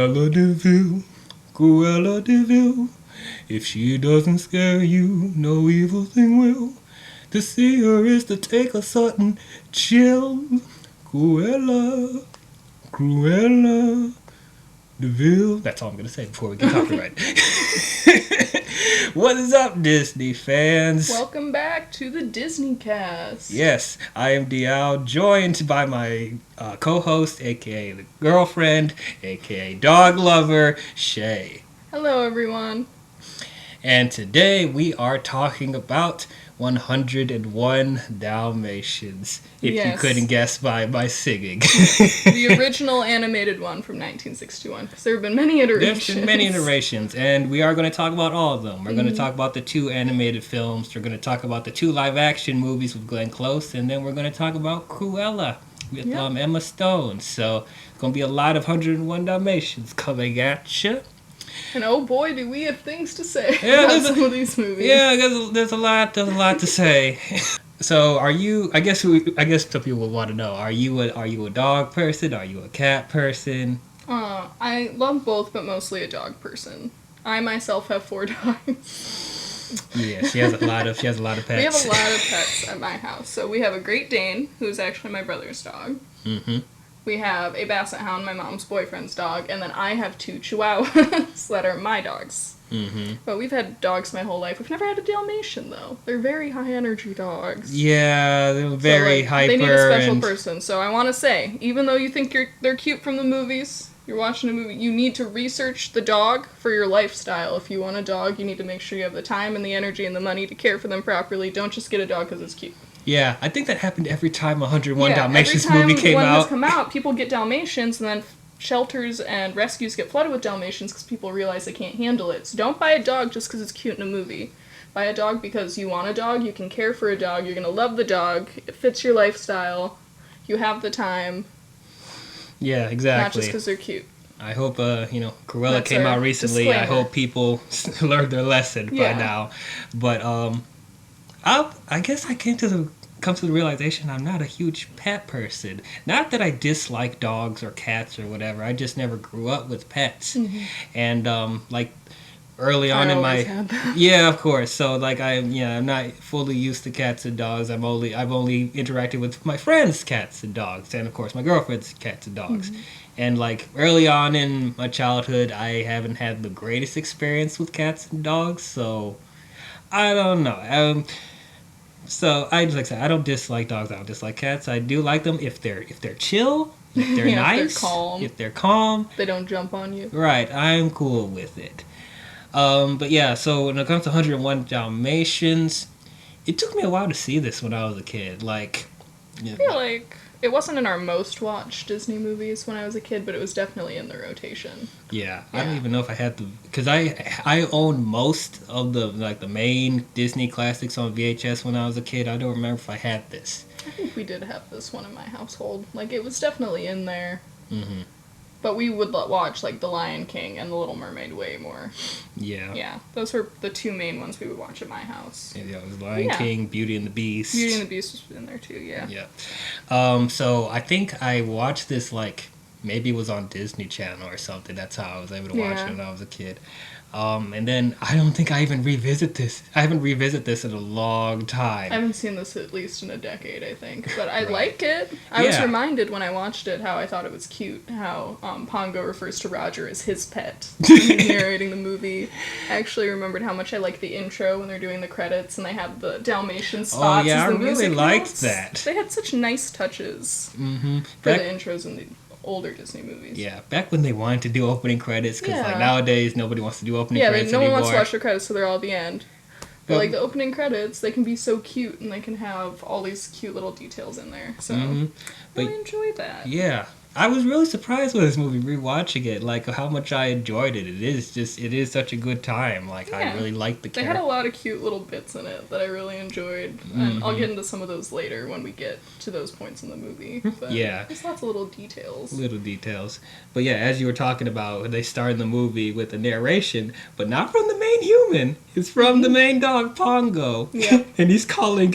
Cruella de Vil, Cruella de Vil. If she doesn't scare you, no evil thing will. To see her is to take a sudden chill. Cruella, Cruella de Vil. That's all I'm gonna say before we get copyright. What is up, Disney fans? Welcome back to the DISNEYCAST. Yes, I am Dial, joined by my co-host, aka the girlfriend, aka dog lover, Shay. Hello, everyone. And today we are talking about 101 Dalmatians, if you couldn't guess by my singing. The original animated one from 1961, because there have been many iterations. There's been many iterations, and we are going to talk about all of them. We're going to talk about the 2 animated films, we're going to talk about the 2 live-action movies with Glenn Close, and then we're going to talk about Cruella with Emma Stone. So it's going to be a lot of 101 Dalmatians coming at you. And oh boy, do we have things to say about some of these movies. Yeah, there's a lot to say. So, I guess some people will want to know: Are you a dog person? Are you a cat person? I love both, but mostly a dog person. I myself have 4 dogs. Yeah, she has a lot of pets. We have a lot of pets at my house. So we have a Great Dane, who's actually my brother's dog. Mm-hmm. We have a Basset Hound, my mom's boyfriend's dog, and then I have 2 Chihuahuas that are my dogs. Mm-hmm. But we've had dogs my whole life. We've never had a Dalmatian, though. They're very high-energy dogs. Yeah, they're very hyper. They need a special person. So I want to say, even though you think they're cute from the movies, you're watching a movie, you need to research the dog for your lifestyle. If you want a dog, you need to make sure you have the time and the energy and the money to care for them properly. Don't just get a dog because it's cute. Yeah, I think that happened every time 101 Dalmatians movie came out. Every time one has come out, people get Dalmatians, and then shelters and rescues get flooded with Dalmatians because people realize they can't handle it. So don't buy a dog just because it's cute in a movie. Buy a dog because you want a dog, you can care for a dog, you're going to love the dog, it fits your lifestyle, you have the time. Yeah, exactly. Not just because they're cute. I hope, Cruella came out recently. Disclaimer. I hope people learned their lesson by now. But, I guess I come to the realization I'm not a huge pet person. Not that I dislike dogs or cats or whatever. I just never grew up with pets. Mm-hmm. And early on in my yeah, of course. So I'm not fully used to cats and dogs. I've only interacted with my friends' cats and dogs, and of course my girlfriend's cats and dogs. Mm-hmm. And early on in my childhood, I haven't had the greatest experience with cats and dogs. So I don't know. So I don't dislike dogs. I don't dislike cats. I do like them if they're chill, if they're nice, if they're calm. They don't jump on you. Right, I'm cool with it. But yeah, so when it comes to 101 Dalmatians, it took me a while to see this when I was a kid. I feel like it wasn't in our most watched Disney movies when I was a kid, but it was definitely in the rotation. Yeah. I don't even know if I had because I owned most of the main Disney classics on VHS when I was a kid. I don't remember if I had this. I think we did have this one in my household. It was definitely in there. Mm-hmm. But we would watch, The Lion King and The Little Mermaid way more. Yeah. Yeah, those were the 2 main ones we would watch at my house. Yeah, it was Lion King, Beauty and the Beast. Beauty and the Beast was in there, too, yeah. Yeah. So I think I watched this, maybe it was on Disney Channel or something. That's how I was able to watch it when I was a kid. And then I don't think I even revisit this. I haven't revisited this in a long time. I haven't seen this at least in a decade, I think. But I like it. I was reminded when I watched it how I thought it was cute, how Pongo refers to Roger as his pet when he's narrating the movie. I actually remembered how much I liked the intro when they're doing the credits and they have the Dalmatian spots as the music. I really liked that. They had such nice touches for the intros in the older Disney movies. Yeah, back when they wanted to do opening credits, because nowadays nobody wants to do opening credits anymore. Yeah, no one wants to watch the credits, so they're all at the end. But the opening credits, they can be so cute, and they can have all these cute little details in there. So I really enjoyed that. Yeah. I was really surprised with this movie, rewatching it, how much I enjoyed it. It is such a good time. I really liked the character. They had a lot of cute little bits in it that I really enjoyed. And I'll get into some of those later when we get to those points in the movie. But there's lots of little details. But yeah, as you were talking about, they start in the movie with a narration, but not from the main human. It's from the main dog, Pongo. Yeah. And he's calling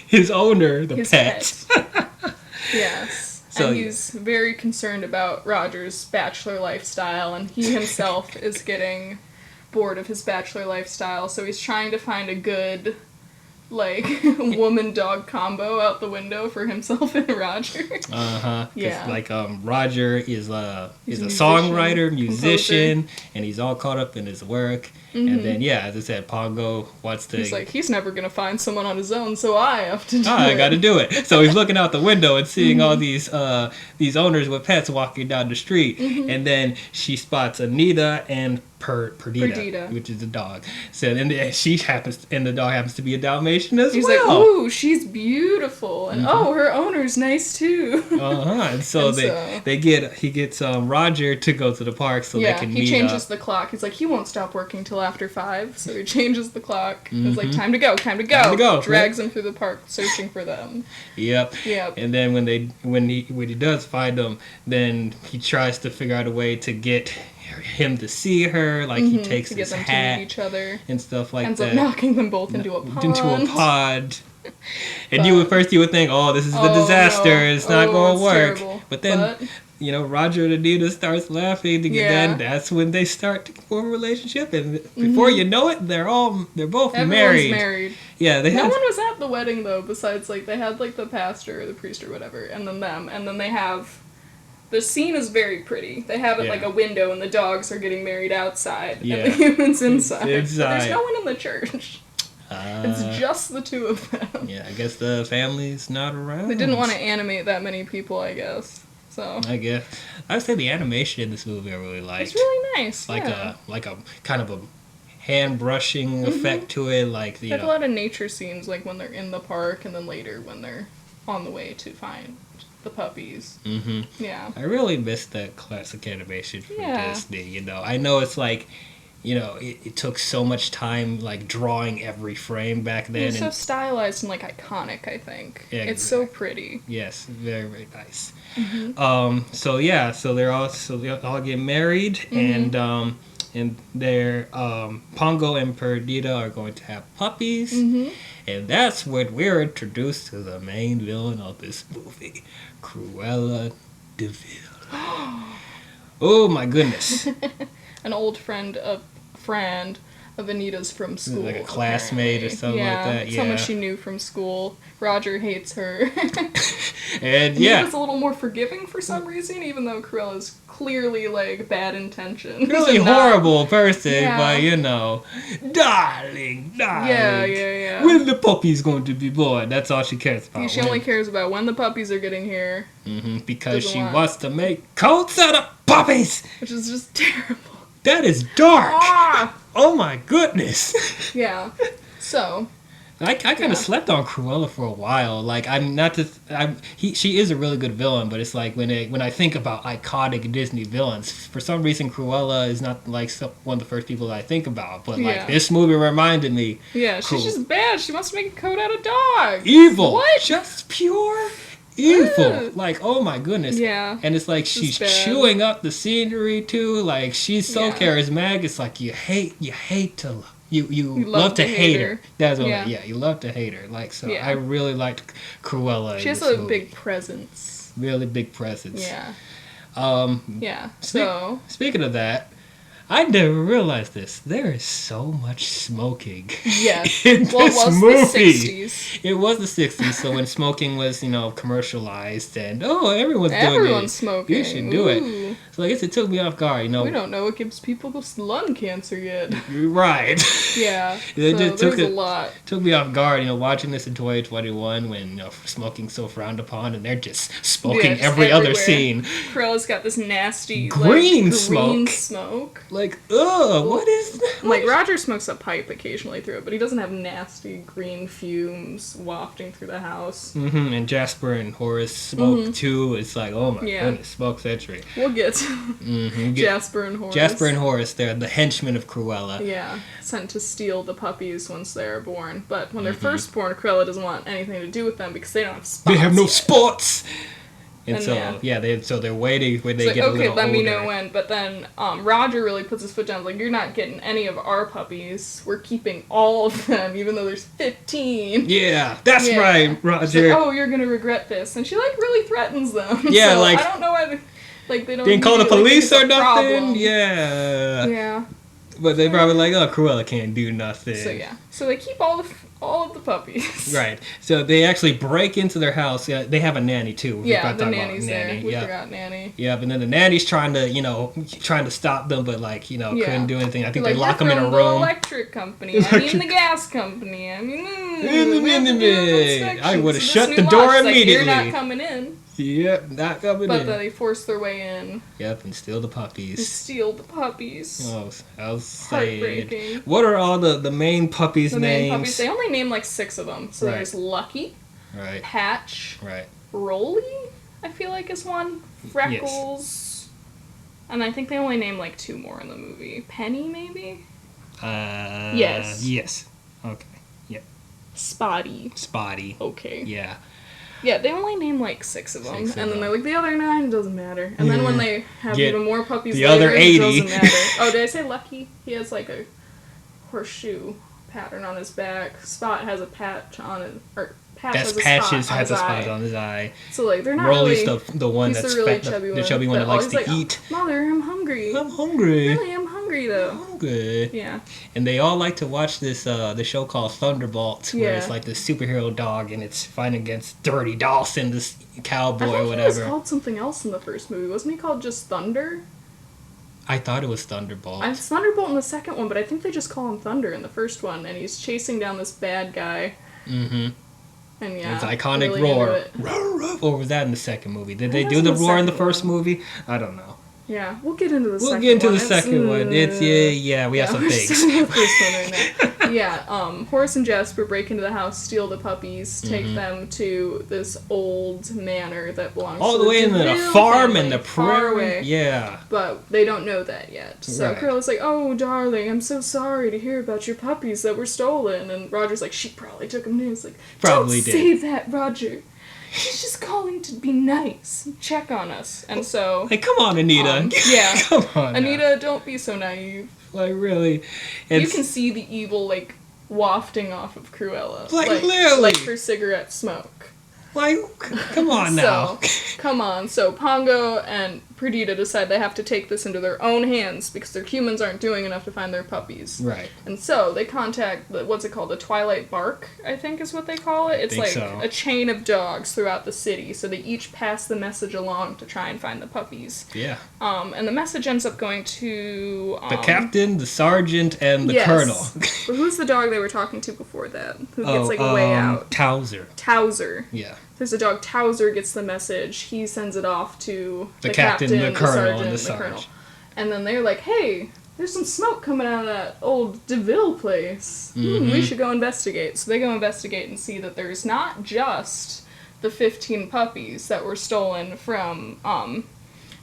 his owner his pet. Yes. And he's very concerned about Roger's bachelor lifestyle, and he himself is getting bored of his bachelor lifestyle, so he's trying to find a good, like, woman-dog combo out the window for himself and Roger. Yeah. Like, Roger is a songwriter, musician, and he's all caught up in his work. And then, as I said, Pongo wants to... He's like, he's never going to find someone on his own, so I have to do it. I got to do it. So he's looking out the window and seeing all these owners with pets walking down the street. And then she spots Anita and Perdita, which is the dog. So and the dog happens to be a Dalmatian as well. He's like, ooh, she's beautiful, and her owner's nice too. And so he gets Roger to go to the park so they can meet up. He changes the clock. He's like, he won't stop working till after 5, so he changes the clock. It's like, time to go. Drags him through the park searching for them. Yep. And then when he does find them, then he tries to figure out a way to get him to see her, like he takes his hat to meet each other and stuff like Ends that. up knocking them both into a pond. And you would think, oh, this is the disaster. No. It's not going to work. Terrible. But then, Roger and Anita starts laughing. Then that's when they start to form a relationship. And before you know it, they're both married. Everyone's married. Yeah, no one was at the wedding though. Besides, like they had like the pastor or the priest or whatever, and then them, and then they have. The scene is very pretty. They have it like a window, and the dogs are getting married outside, and the humans inside. But there's no one in the church. It's just the two of them. Yeah, I guess the family's not around. They didn't want to animate that many people, I guess. So I guess I'd say the animation in this movie I really liked. It's really nice. Like a kind of a hand brushing effect to it, like a lot of nature scenes, like when they're in the park, and then later when they're on the way to find the puppies. Yeah. I really miss that classic animation from Disney. I know it's like, it took so much time, like, drawing every frame back then. It's so stylized and, like, iconic, I think. Yeah, it's so pretty. Yes, very, very nice. So they all get married, and they're, Pongo and Perdita are going to have puppies. And that's when we're introduced to the main villain of this movie, Cruella de Vil. Oh my goodness. An old friend of Anita's from school. Like a classmate apparently. Or something like that. Yeah, someone she knew from school. Roger hates her. And Anita's a little more forgiving for some reason, even though Cruella's clearly, like, bad intentions. Really horrible person, but, darling. Yeah. When the puppy's going to be born, that's all she cares about. She only cares about when the puppies are getting here. Because she wants to make coats out of puppies! Which is just terrible. That is dark! Oh my goodness! Yeah. So... I kind of slept on Cruella for a while. Like, she is a really good villain, but it's like when I think about iconic Disney villains, for some reason Cruella is not like one of the first people that I think about. But like this movie reminded me. Yeah, she's just bad. She wants to make a coat out of dogs. Evil. What? Just pure evil. Like, oh my goodness. Yeah. And it's like she's chewing up the scenery too. Like, she's so charismatic. It's like you hate to love. You love to hate her. That's what you love to hate her. Like, so I really liked Cruella. She has a big presence. Really big presence. Yeah. So speaking of that, I never realized this. There is so much smoking. Yes. In this movie. The 60s. It was the 60s, so when smoking was, commercialized and everyone's smoking. You should do it. So I guess it took me off guard, We don't know what gives people lung cancer yet. Right. Yeah. There's a lot. Took me off guard, watching this in 2021 when smoking's so frowned upon and they're just smoking every other scene. Cruella's got this nasty green smoke. Like, ugh, what is that? Like, Roger smokes a pipe occasionally through it, but he doesn't have nasty green fumes wafting through the house. And Jasper and Horace smoke too. It's like, oh my goodness, smoke century. We'll get to Jasper and Horace. Jasper and Horace, they're the henchmen of Cruella. Yeah, sent to steal the puppies once they're born. But when they're first born, Cruella doesn't want anything to do with them because they don't have spots. They have no spots! And so they're waiting when they get a little older. Okay, let me know when. But then Roger really puts his foot down. Like, you're not getting any of our puppies. We're keeping all of them, even though there's 15. Yeah, that's right, Roger. Like, oh, you're gonna regret this, and she like really threatens them. Yeah, so like I don't know why they don't. Didn't call the police or nothing. Problem. Yeah. Yeah. But they probably like, oh, Cruella can't do nothing. So they keep all of the puppies. Right. So they actually break into their house. Yeah, they have a nanny too. The nanny's there. We forgot nanny. Yeah, but then the nanny's trying to stop them, but couldn't do anything. I think they lock them in a room. The electric company. I mean the gas company. I mean, I would have shut the door immediately. You're not coming in. Yep, not coming in. But they force their way in. Yep, and steal the puppies. Oh, I was saying. Heartbreaking. What are all the main puppies' names? They only name like 6 of them. So there's Lucky. Right. Patch. Right. Rolly, I feel like is one. Freckles. Yes. And I think they only name like 2 more in the movie. Penny, maybe? Yes. Yes. Okay. Yep. Spotty. Okay. Yeah. Yeah, they only name like 6 of them, and then they're like, the other 9 doesn't matter. And then when they have even more puppies the later, other 80. It doesn't matter. Oh, did I say Lucky? He has like a horseshoe pattern on his back. Spot has a patch on it, or Patches has a spot on his eye. So like they're not Rolly's really, the one that's really fat, the chubby one that likes to eat. Mother, I'm hungry. Really, I'm hungry though. I'm hungry. Yeah. And they all like to watch this the show called Thunderbolt, where it's like the superhero dog and it's fighting against Dirty Dawson, this cowboy or whatever. He was called something else in the first movie. Wasn't he called just Thunder? I thought it was Thunderbolt. It's Thunderbolt in the second one, but I think they just call him Thunder in the first one, and he's chasing down this bad guy. Mm-hmm. And his iconic roar. Or was that in the second movie? Did they do the roar in the first movie? I don't know. Yeah, we'll get into the second one. We'll get into the second one. It's, we have some things. The first one right now. Yeah, Horace and Jasper break into the house, steal the puppies, take them to this old manor that belongs all to the way into the farm and the prairie. Yeah. But they don't know that yet. So Cruella's like, oh, darling, I'm so sorry to hear about your puppies that were stolen. And Roger's like, she probably took them too. It's like, don't say that, Roger. She's just calling to be nice, check on us, and so. Hey, come on, Anita. Yeah, come on, Anita, don't be so naive. Like really, you can see the evil like wafting off of Cruella, like literally, like her cigarette smoke. Like, come on now. Come on. So Pongo and Perdita decide they have to take this into their own hands because their humans aren't doing enough to find their puppies. Right. And so they contact, what's it called? The Twilight Bark, I think is what they call it. It's like a chain of dogs throughout the city. So they each pass the message along to try and find the puppies. Yeah. And the message ends up going to... the captain, the sergeant, and the colonel. But who's the dog they were talking to before that? Who gets way out? Towser. Yeah. There's a dog, Towser gets the message. He sends it off to the captain, the colonel, and the sergeant. And then they're like, hey, there's some smoke coming out of that old DeVille place. We should go investigate. So they go investigate and see that there's not just the 15 puppies that were stolen from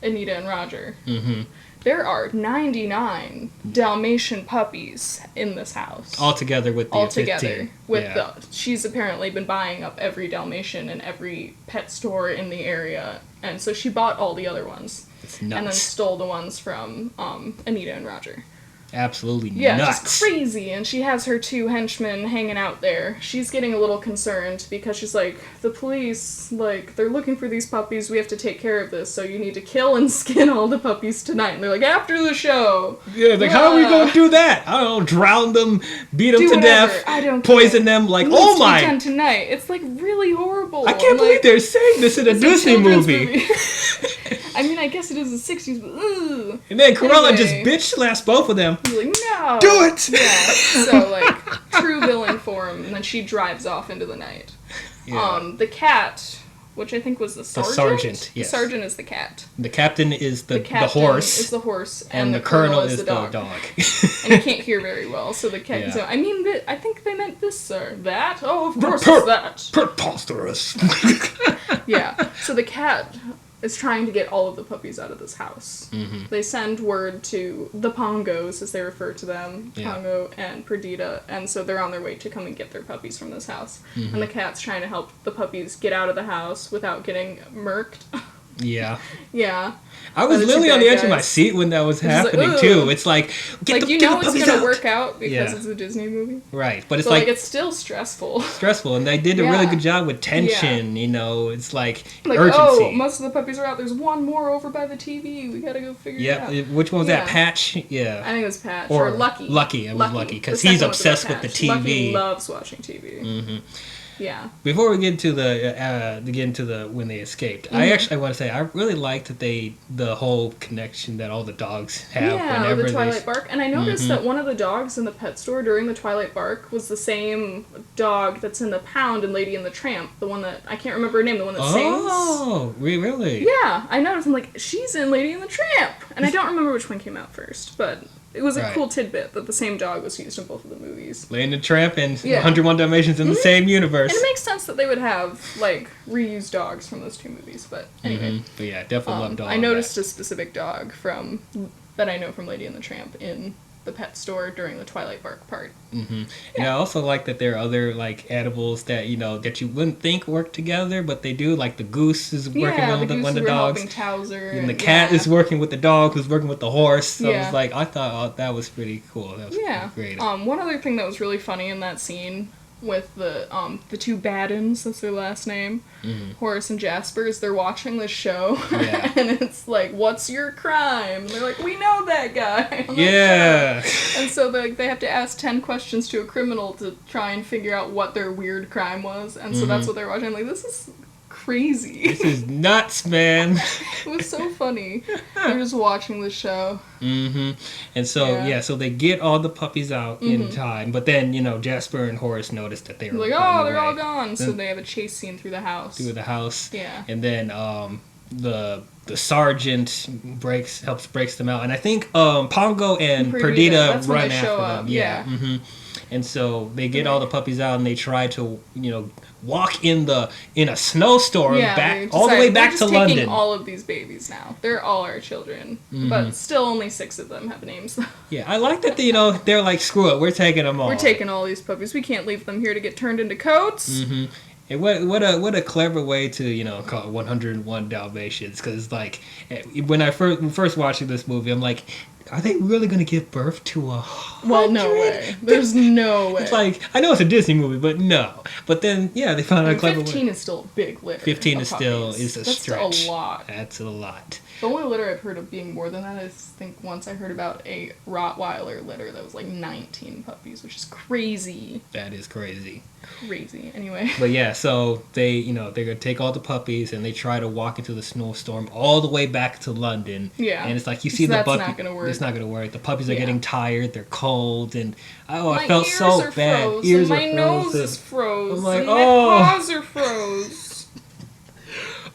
Anita and Roger. Mm-hmm. There are 99 Dalmatian puppies in this house. Altogether with the 15. She's apparently been buying up every Dalmatian in every pet store in the area. And so she bought all the other ones. It's nuts. And then stole the ones from Anita and Roger. Absolutely nuts. Yeah, just crazy. And she has her 2 henchmen hanging out there. She's getting a little concerned because she's like, the police, like, they're looking for these puppies. We have to take care of this. So you need to kill and skin all the puppies tonight. And they're like, after the show. Yeah, like, how are we going to do that? I don't know, drown them, beat them to death, poison them, like, oh my. Done tonight. It's, like, really horrible. I can't believe they're saying this in a Disney movie. I mean, I guess it is the 60s, but ugh. And then Cruella just bitch slaps both of them. He's like, no. Do it! Yeah. So, like, true villain form, and then she drives off into the night. Yeah. The cat, which I think was the sergeant. The sergeant, yes. The sergeant is the cat. The captain is the horse. Is the horse, and the colonel is the dog. And he can't hear very well, so the cat. Yeah. So I mean, I think they meant this, sir. That? Oh, of course, it's that. Preposterous. Yeah. So the cat is trying to get all of the puppies out of this house. Mm-hmm. They send word to the Pongos, as they refer to them, Pongo and Perdita, and so they're on their way to come and get their puppies from this house. Mm-hmm. And the cat's trying to help the puppies get out of the house without getting murked. Yeah. Yeah. I was literally on the edge of my seat when that was happening too. It's like, it's gonna work out because it's a Disney movie, right? But it's like it's still stressful. And they did a really good job with tension. You know, it's like urgency. Oh, most of the puppies are out. There's one more over by the TV. We gotta go figure it out. Yeah, which one was that? Patch? Yeah, I think it was Patch or Lucky. Lucky, I was Lucky because he's obsessed with the TV. Lucky loves watching TV. Mm-hmm. Yeah. Before we get into the when they escaped, I want to say I really liked that the whole connection that all the dogs have. Yeah, the Twilight Bark, and I noticed that one of the dogs in the pet store during the Twilight Bark was the same dog that's in the Pound and Lady and the Tramp, the one that I can't remember her name, the one that sings. Oh, really? Yeah, I noticed. I'm like, she's in Lady and the Tramp, and I don't remember which one came out first, but. It was a cool tidbit that the same dog was used in both of the movies. Lady and the Tramp and 101 Dalmatians in the same universe. And it makes sense that they would have, like, reused dogs from those two movies, but anyway. But yeah, definitely love dogs. I noticed a specific dog that I know from Lady and the Tramp in the pet store during the Twilight Bark part. Mm-hmm. And I also like that there are other like animals that that you wouldn't think work together, but they do. Like the goose is working with one of the dogs, Towser, and the cat is working with the dog, who's working with the horse. So it's like I thought that was pretty cool. That was great. One other thing that was really funny in that scene with the two Baddens, that's their last name, Horace and Jasper, is they're watching this show, and it's like, what's your crime? And they're like, we know that guy. And so they have to ask 10 questions to a criminal to try and figure out what their weird crime was, and so that's what they're watching. I'm like, this is crazy. This is nuts, man. It was so funny. They're just watching the show. And so so they get all the puppies out in time, but then Jasper and Horace notice that they were like, oh, they're all gone. So they have a chase scene through the house. Yeah. And then the sergeant helps breaks them out, and I think Pongo and Perdita run after them. Yeah. And so they get all the puppies out, and they try to walk in a snowstorm all the way back to London. Taking all of these babies now. They're all our children, but still only 6 of them have names. Yeah, I like that they're like, screw it, we're taking them all. We're taking all these puppies. We can't leave them here to get turned into coats. And what a clever way to call it 101 Dalmatians, because like when I first watching this movie, I'm like, are they really going to give birth to 100? Well, no way. There's no way. It's like, I know it's a Disney movie, but no. But then, they found out a clever way. 15 is still a big litter. 15 is still a stretch. That's a lot. That's a lot. The only litter I've heard of being more than that is, I think once I heard about a Rottweiler litter that was like 19 puppies, which is crazy. That is crazy. Crazy. Anyway. But so they, they're going to take all the puppies and they try to walk into the snowstorm all the way back to London. Yeah. And it's like, you see the puppy. That's not going to work. It's not going to work. The puppies are getting tired. They're cold. And I felt so bad. Froze, ears are frozen. My nose is froze. I'm like, my paws are froze.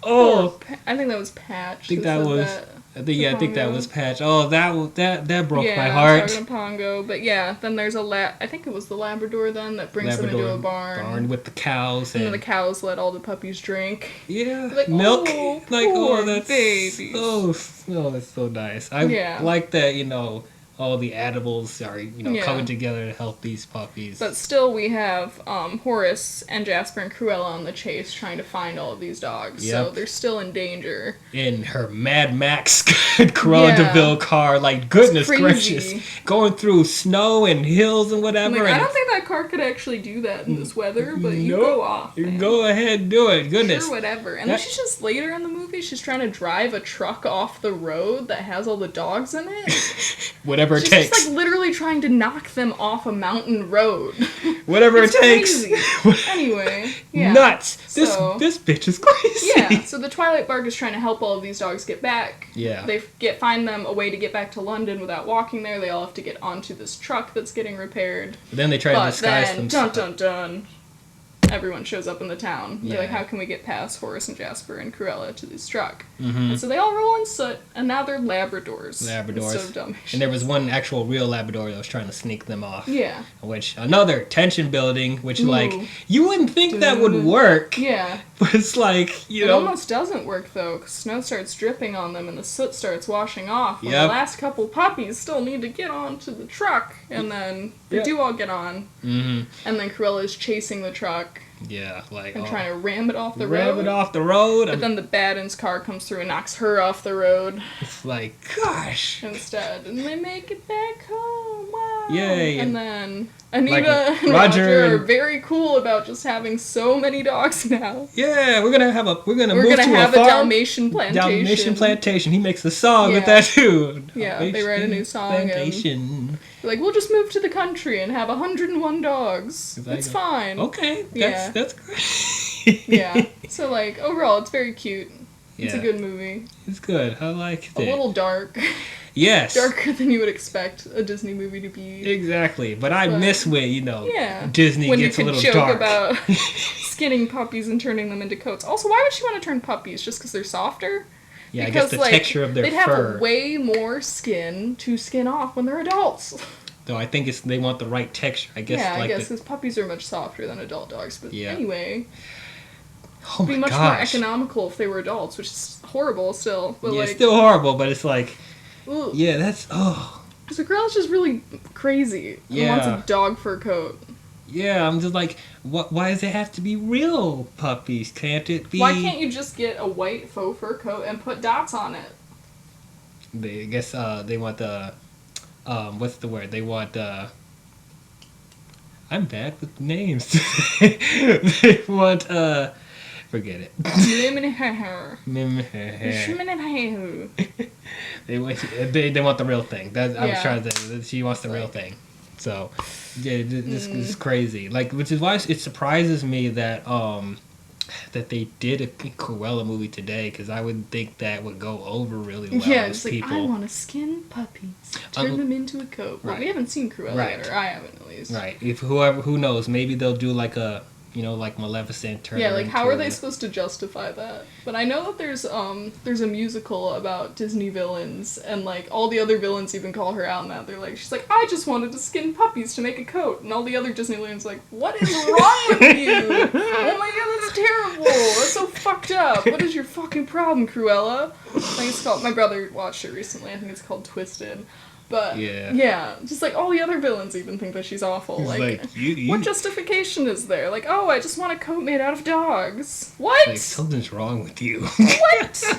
Oh, I think that was Patch. I think that was Patch. Oh, that broke my heart. Yeah, Pongo. But then there's I think it was the Labrador then that brings them into a barn with the cows, and then the cows let all the puppies drink. Yeah, like, milk. That's babies. That's so nice. I like that. All the animals are, coming together to help these puppies. But still, we have Horace and Jasper and Cruella on the chase trying to find all of these dogs. Yep. So they're still in danger. In her Mad Max Cruella DeVille car, like, goodness gracious. Going through snow and hills and whatever. I don't think that car could actually do that in this weather, but you go off. You go ahead and do it. Goodness. Sure, whatever. And then she's just later in the movie, she's trying to drive a truck off the road that has all the dogs in it. Whatever it takes. She's just literally trying to knock them off a mountain road. Whatever it takes. Anyway, nuts. This bitch is crazy. Yeah. So the Twilight Bark is trying to help all of these dogs get back. Yeah. They find them a way to get back to London without walking there. They all have to get onto this truck that's getting repaired. But then they try to disguise themselves. Dun dun dun. Everyone shows up in the town. They're like, how can we get past Horace and Jasper and Cruella to this truck? And so they all roll in soot, and now they're Labradors. Instead of Dalmatians. And there was one actual real Labrador that was trying to sneak them off. Yeah. Which, another tension building, which, you wouldn't think that would work. Yeah. But it's like, It almost doesn't work, though, because snow starts dripping on them, and the soot starts washing off. And the last couple puppies still need to get onto the truck, and then they do all get on. And then Cruella is chasing the truck. Yeah, like and trying to ram it off the road. But then the Baden's car comes through and knocks her off the road. It's like, gosh. Instead, and they make it back home. Wow. Yay! And then Anita and Roger are very cool about just having so many dogs now. Yeah, we're gonna move to have a farm. Dalmatian plantation. He makes the song with that too. Yeah, they write a new song. Plantation. Like, we'll just move to the country and have 101 dogs. It's fine. Okay, that's great. Yeah. So like overall, it's very cute. It's a good movie. It's good. I like it. A little dark. Yes. Darker than you would expect a Disney movie to be. Exactly. But I miss when, Disney when gets a little dark. When you can joke about skinning puppies and turning them into coats. Also, why would she want to turn puppies? Just because they're softer? Yeah, because, I guess the texture of their fur. They'd have way more skin to skin off when they're adults. Though I think they want the right texture. I guess. Yeah, I guess because puppies are much softer than adult dogs. But anyway... Oh my gosh. It'd be much more economical if they were adults, which is horrible still. But it's still horrible, but it's like... Ooh. Yeah, that's... Because the girl's just really crazy. And wants a dog fur coat. Yeah, I'm just like, why does it have to be real puppies? Can't it be... Why can't you just get a white faux fur coat and put dots on it? I guess they want the... what's the word? They want... I'm bad with names. They want... Forget it. They want the real thing. I was trying to say. She wants the real thing. So, yeah, this is crazy. Like, which is why it surprises me that that they did a Cruella movie today, because I would think that would go over really well. Yeah, it's like, I want to skin puppies, turn them into a coat. Well, we haven't seen Cruella yet, or I haven't at least. Right. If who knows? Maybe they'll do like a. Like Maleficent. How are they supposed to justify that? But I know that there's a musical about Disney villains, and like all the other villains even call her out in that. They're like, she's like, I just wanted to skin puppies to make a coat, and all the other Disney villains like, what is wrong with you? Oh my god, that's terrible. That's so fucked up. What is your fucking problem, Cruella? I think it's called. My brother watched it recently. I think it's called Twisted. But, just like all the other villains even think that she's awful. Like what justification is there? Like, oh, I just want a coat made out of dogs. What? Like, something's wrong with you. What?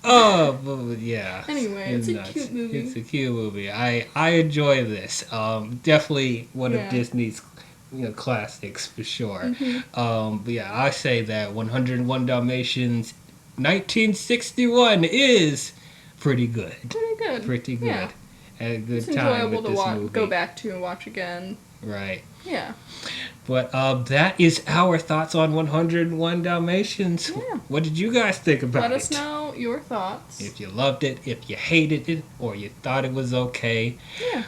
Oh, but yeah. Anyway, it's a cute movie. It's a cute movie. I enjoy this. Definitely one of Disney's classics for sure. Mm-hmm. But yeah, I say that 101 Dalmatians 1961 is... Pretty good. Yeah. Had a good it's time enjoyable with this movie. To go back to and watch again. Right. Yeah. But that is our thoughts on 101 Dalmatians. Yeah. What did you guys think about it? Let us know your thoughts. If you loved it, if you hated it, or you thought it was okay. Yeah.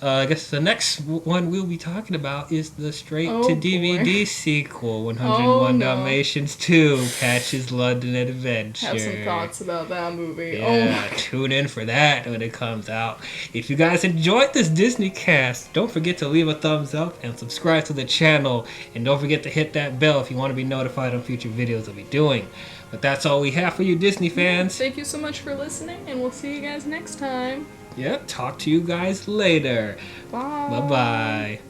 I guess the next one we'll be talking about is the straight-to-DVD sequel, 101 Dalmatians 2, Patch's London Adventure. Have some thoughts about that movie. Yeah, tune in for that when it comes out. If you guys enjoyed this Disney cast, don't forget to leave a thumbs up and subscribe to the channel. And don't forget to hit that bell if you want to be notified on future videos I'll be doing. But that's all we have for you Disney fans. Thank you so much for listening, and we'll see you guys next time. Yep, talk to you guys later. Bye. Bye-bye.